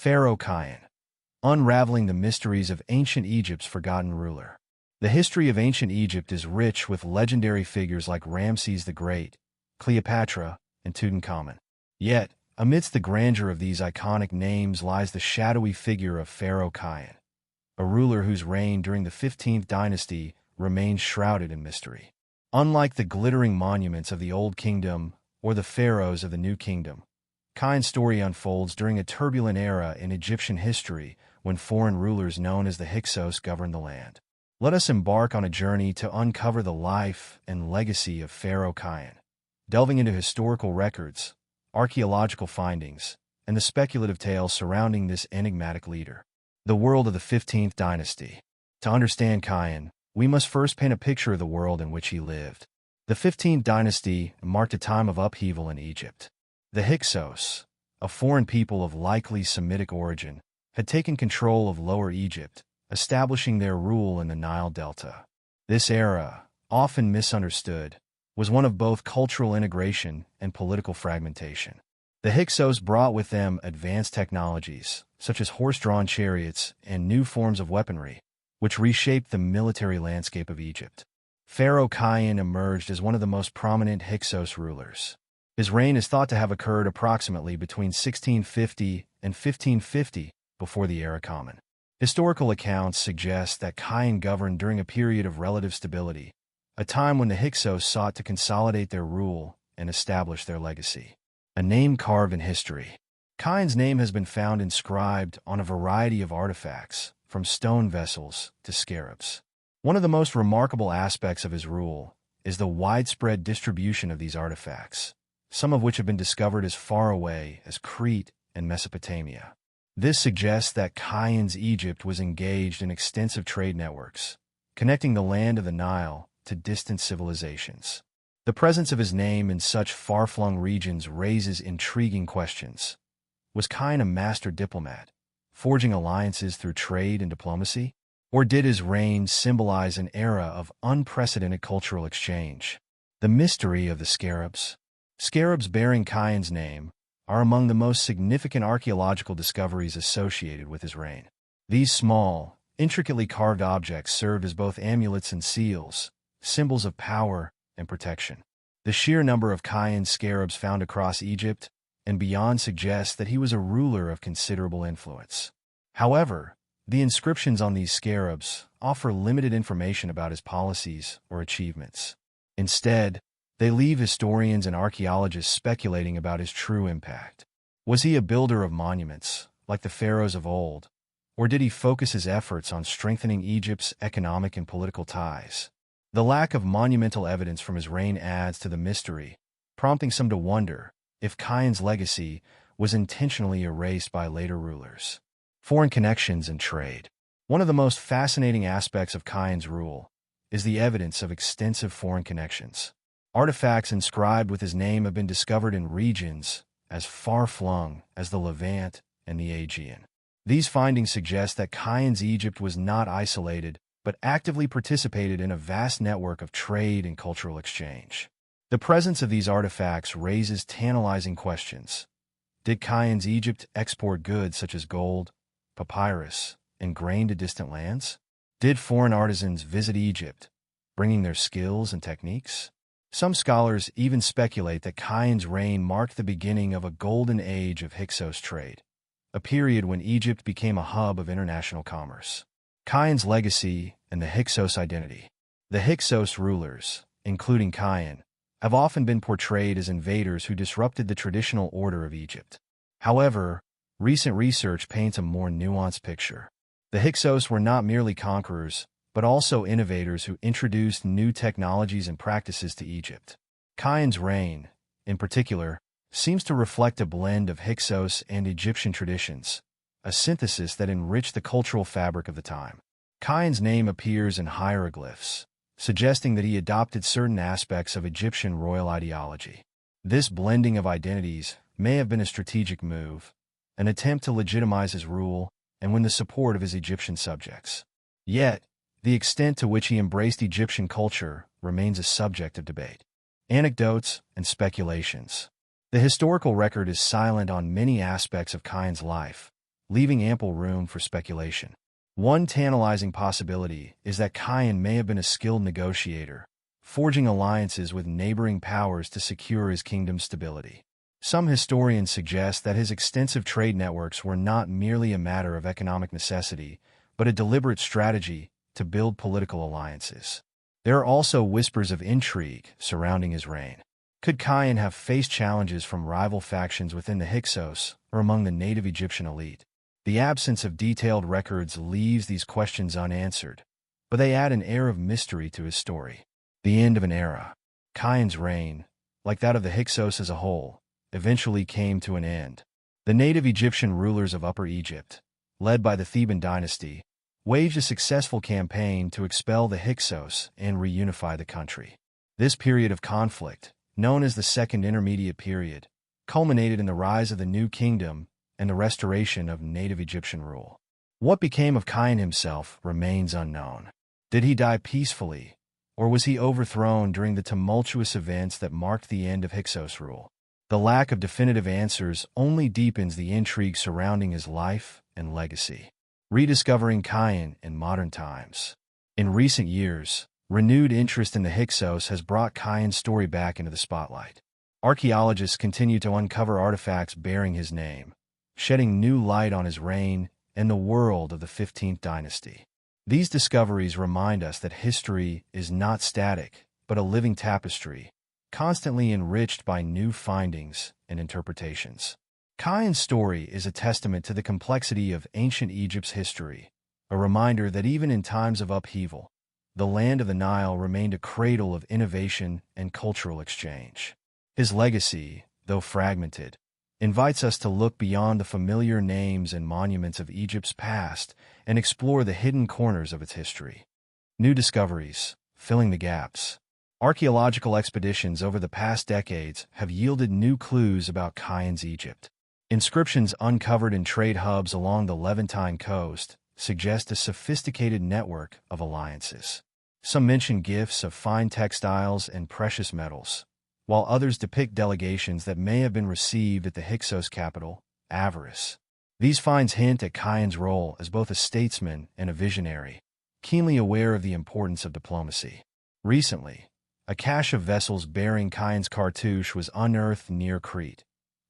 Pharaoh Khyan, unraveling the mysteries of ancient Egypt's forgotten ruler. The history of ancient Egypt is rich with legendary figures like Ramses the Great, Cleopatra, and Tutankhamun. Yet, amidst the grandeur of these iconic names lies the shadowy figure of Pharaoh Khyan, a ruler whose reign during the 15th Dynasty remains shrouded in mystery. Unlike the glittering monuments of the Old Kingdom or the pharaohs of the New Kingdom, Khyan's story unfolds during a turbulent era in Egyptian history when foreign rulers known as the Hyksos governed the land. Let us embark on a journey to uncover the life and legacy of Pharaoh Khyan, delving into historical records, archaeological findings, and the speculative tales surrounding this enigmatic leader. The world of the 15th Dynasty. To understand Khyan, we must first paint a picture of the world in which he lived. The 15th Dynasty marked a time of upheaval in Egypt. The Hyksos, a foreign people of likely Semitic origin, had taken control of Lower Egypt, establishing their rule in the Nile Delta. This era, often misunderstood, was one of both cultural integration and political fragmentation. The Hyksos brought with them advanced technologies, such as horse-drawn chariots and new forms of weaponry, which reshaped the military landscape of Egypt. Pharaoh Khyan emerged as one of the most prominent Hyksos rulers. His reign is thought to have occurred approximately between 1650 and 1550 before the Era Common. Historical accounts suggest that Khyan governed during a period of relative stability, a time when the Hyksos sought to consolidate their rule and establish their legacy. A name carved in history. Khyan's name has been found inscribed on a variety of artifacts, from stone vessels to scarabs. One of the most remarkable aspects of his rule is the widespread distribution of these artifacts, some of which have been discovered as far away as Crete and Mesopotamia. This suggests that Khyan's Egypt was engaged in extensive trade networks, connecting the land of the Nile to distant civilizations. The presence of his name in such far-flung regions raises intriguing questions. Was Khyan a master diplomat, forging alliances through trade and diplomacy? Or did his reign symbolize an era of unprecedented cultural exchange? The mystery of the scarabs. Scarabs bearing Khyan's name are among the most significant archaeological discoveries associated with his reign. These small, intricately carved objects served as both amulets and seals, symbols of power and protection. The sheer number of Khyan's scarabs found across Egypt and beyond suggests that he was a ruler of considerable influence. However, the inscriptions on these scarabs offer limited information about his policies or achievements. Instead, they leave historians and archaeologists speculating about his true impact. Was he a builder of monuments, like the pharaohs of old, or did he focus his efforts on strengthening Egypt's economic and political ties? The lack of monumental evidence from his reign adds to the mystery, prompting some to wonder if Khyan's legacy was intentionally erased by later rulers. Foreign connections and trade. One of the most fascinating aspects of Khyan's rule is the evidence of extensive foreign connections. Artifacts inscribed with his name have been discovered in regions as far-flung as the Levant and the Aegean. These findings suggest that Khyan's Egypt was not isolated, but actively participated in a vast network of trade and cultural exchange. The presence of these artifacts raises tantalizing questions. Did Khyan's Egypt export goods such as gold, papyrus, and grain to distant lands? Did foreign artisans visit Egypt, bringing their skills and techniques? Some scholars even speculate that Khyan's reign marked the beginning of a golden age of Hyksos trade, a period when Egypt became a hub of international commerce. Khyan's legacy and the Hyksos identity. The Hyksos rulers, including Khyan, have often been portrayed as invaders who disrupted the traditional order of Egypt. However, recent research paints a more nuanced picture. The Hyksos were not merely conquerors, but also innovators who introduced new technologies and practices to Egypt. Khyan's reign, in particular, seems to reflect a blend of Hyksos and Egyptian traditions, a synthesis that enriched the cultural fabric of the time. Khyan's name appears in hieroglyphs, suggesting that he adopted certain aspects of Egyptian royal ideology. This blending of identities may have been a strategic move, an attempt to legitimize his rule and win the support of his Egyptian subjects. Yet, the extent to which he embraced Egyptian culture remains a subject of debate. Anecdotes and speculations. The historical record is silent on many aspects of Khyan's life, leaving ample room for speculation. One tantalizing possibility is that Khyan may have been a skilled negotiator, forging alliances with neighboring powers to secure his kingdom's stability. Some historians suggest that his extensive trade networks were not merely a matter of economic necessity, but a deliberate strategy to build political alliances. There are also whispers of intrigue surrounding his reign. Could Khyan have faced challenges from rival factions within the Hyksos or among the native Egyptian elite? The absence of detailed records leaves these questions unanswered, but they add an air of mystery to his story. The end of an era. Khyan's reign, like that of the Hyksos as a whole, eventually came to an end. The native Egyptian rulers of Upper Egypt, led by the Theban dynasty, waged a successful campaign to expel the Hyksos and reunify the country. This period of conflict, known as the Second Intermediate Period, culminated in the rise of the new kingdom and the restoration of native Egyptian rule. What became of Khyan himself remains unknown. Did he die peacefully, or was he overthrown during the tumultuous events that marked the end of Hyksos rule? The lack of definitive answers only deepens the intrigue surrounding his life and legacy. Rediscovering Khyan in modern times. In recent years, renewed interest in the Hyksos has brought Khyan's story back into the spotlight. Archaeologists continue to uncover artifacts bearing his name, shedding new light on his reign and the world of the 15th dynasty. These discoveries remind us that history is not static, but a living tapestry, constantly enriched by new findings and interpretations. Khyan's story is a testament to the complexity of ancient Egypt's history, a reminder that even in times of upheaval, the land of the Nile remained a cradle of innovation and cultural exchange. His legacy, though fragmented, invites us to look beyond the familiar names and monuments of Egypt's past and explore the hidden corners of its history. New discoveries, filling the gaps. Archaeological expeditions over the past decades have yielded new clues about Khyan's Egypt. Inscriptions uncovered in trade hubs along the Levantine coast suggest a sophisticated network of alliances. Some mention gifts of fine textiles and precious metals, while others depict delegations that may have been received at the Hyksos capital, Avaris. These finds hint at Khyan's role as both a statesman and a visionary, keenly aware of the importance of diplomacy. Recently, a cache of vessels bearing Khyan's cartouche was unearthed near Crete,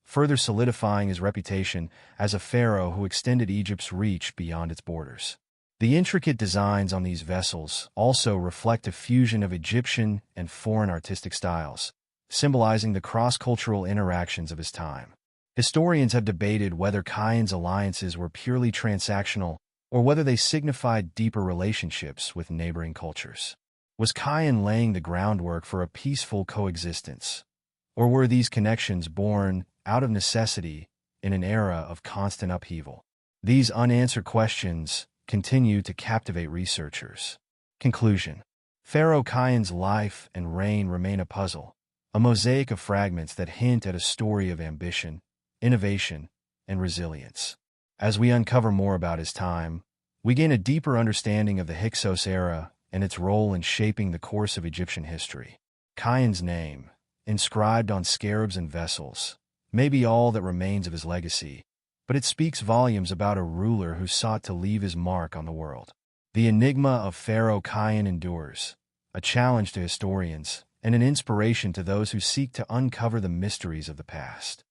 further solidifying his reputation as a pharaoh who extended Egypt's reach beyond its borders. The intricate designs on these vessels also reflect a fusion of Egyptian and foreign artistic styles, symbolizing the cross-cultural interactions of his time. Historians have debated whether Khyan's alliances were purely transactional or whether they signified deeper relationships with neighboring cultures. Was Khyan laying the groundwork for a peaceful coexistence, or were these connections born out of necessity in an era of constant upheaval? These unanswered questions continue to captivate researchers. Conclusion. Pharaoh Khyan's life and reign remain a puzzle, a mosaic of fragments that hint at a story of ambition, innovation, and resilience. As we uncover more about his time, we gain a deeper understanding of the Hyksos era and its role in shaping the course of Egyptian history. Khyan's name, inscribed on scarabs and vessels, may be all that remains of his legacy, but it speaks volumes about a ruler who sought to leave his mark on the world. The enigma of Pharaoh Khyan endures, a challenge to historians and an inspiration to those who seek to uncover the mysteries of the past.